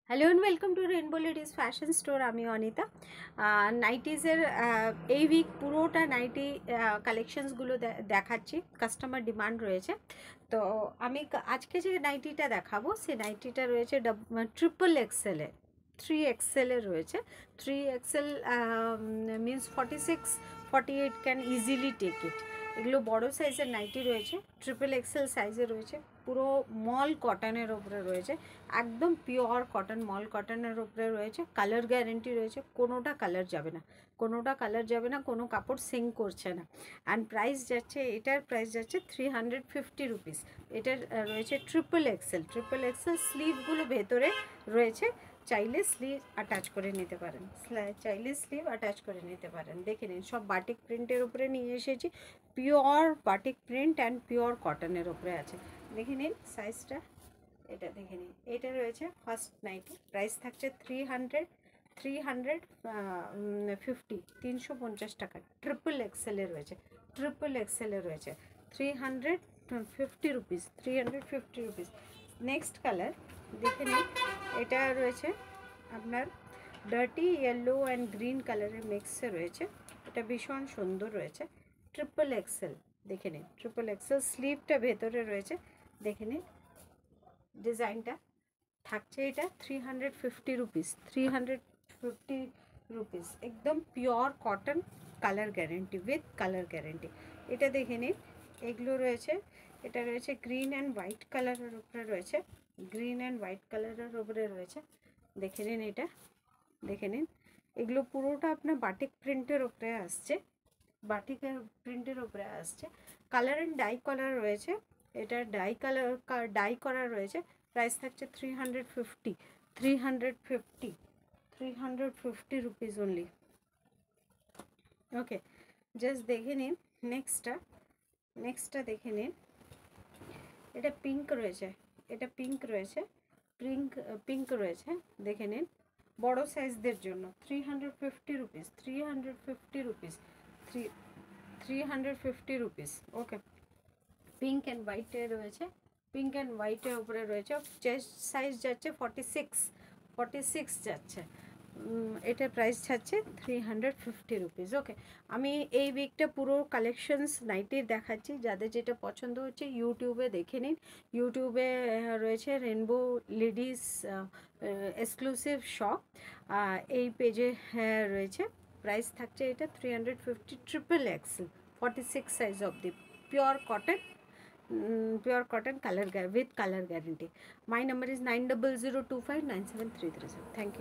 Hello and welcome to rainbow ladies fashion store. আমি অনিতা। নাইটিসের এই week পুরোটা নাইটি কালেকশনসগুলো দেখাচ্ছি, কাস্টমার ডিমান্ড রয়েছে। তো আমি আজকে যে নাইটিটা দেখাবো সে নাইটিটা রয়েছে ট্রিপল এক্সেলে, 3XL রয়েছে। 3XL means 46-48 can easily take it. এগুলো বড় সাইজের নাইটি রয়েছে, XXL সাইজে রয়েছে, পুরো মল কটনের ওপরে রয়েছে, একদম পিওর কটন মল কটনের উপরে রয়েছে। কালার গ্যারেন্টি রয়েছে, কোনোটা কালার যাবে না, কোনোটা কালার যাবে না, কোনো কাপড় সিঙ্ক করছে না। অ্যান্ড প্রাইস যাচ্ছে, এটার প্রাইস যাচ্ছে 350 রুপিস। এটার রয়েছে XXL স্লিভগুলো ভেতরে রয়েছে, চাইলে স্লিভ অ্যাটাচ করে নিতে পারেন, চাইলে স্লিভ অ্যাটাচ করে নিতে পারেন। দেখে নিন, সব বাটিক প্রিন্টের উপরে নিয়ে এসেছি, pure batik print and pure কটনের উপরে আছে। দেখে নিন সাইজটা, এটা দেখে নিন। এটা রয়েছে ফার্স্ট নাইটি, প্রাইস থাকছে 350 টাকা। XXL রয়েছে, XXL রয়েছে 350 রুপিস, 350 রুপিস। নেক্সট কালার দেখে নিন, এটা রয়েছে আপনার ডার্টি ইয়েলো অ্যান্ড গ্রিন কালারের মিক্সে রয়েছে, এটা ভীষণ সুন্দর রয়েছে। XXL দেখে নিন, XXL স্লিভটা ভেতরে রয়েছে, দেখে নিন ডিজাইনটা থাকছে। এটা 350 রুপিস, 350 রুপিস, একদম pure cotton, colour guarantee, with colour guarantee. এটা দেখে নিন, এগুলো রয়েছে, এটা রয়েছে গ্রিন অ্যান্ড হোয়াইট কালারের উপরে রয়েছে, গ্রিন অ্যান্ড হোয়াইট কালারের উপরে রয়েছে। দেখে নিন, এটা দেখে নিন, এগুলো পুরোটা আপনার বাটিক প্রিন্টের উপরে আসছে, বাটিকের প্রিন্টের উপরে আসছে। কালার অ্যান্ড ডাই কালার রয়েছে, এটা ডাই কালার, ডাই করা রয়েছে। প্রাইস থাকছে 350 রুপিস অনলি। ওকে, জাস্ট দেখে নিন নেক্সটটা দেখে নিন। এটা পিঙ্ক রয়েছে, এটা পিঙ্ক রয়েছে, পিঙ্ক রয়েছে, দেখে নিন। বড় সাইজদের জন্য 350 rupees, 350 rupees, 350 rupees. Okay, pink and হোয়াইটে রয়েছে, পিঙ্ক অ্যান্ড হোয়াইটের উপরে রয়েছে। চেস্ট সাইজ যাচ্ছে 46 যাচ্ছে। এটার প্রাইস যাচ্ছে 350 রুপিস। ওকে, আমি এই উইকটা পুরো কালেকশনস নাইটির দেখাচ্ছি, যাদের যেটা পছন্দ হচ্ছে ইউটিউবে দেখে নিন। ইউটিউবে রয়েছে রেনবো লেডিস এক্সক্লুসিভ শপ, এই পেজে রয়েছে। প্রাইস থাকছে এটা 350, XXL 46 size of the pure cotton, pure cotton, color with color guarantee. My number is 9002597337. Thank you.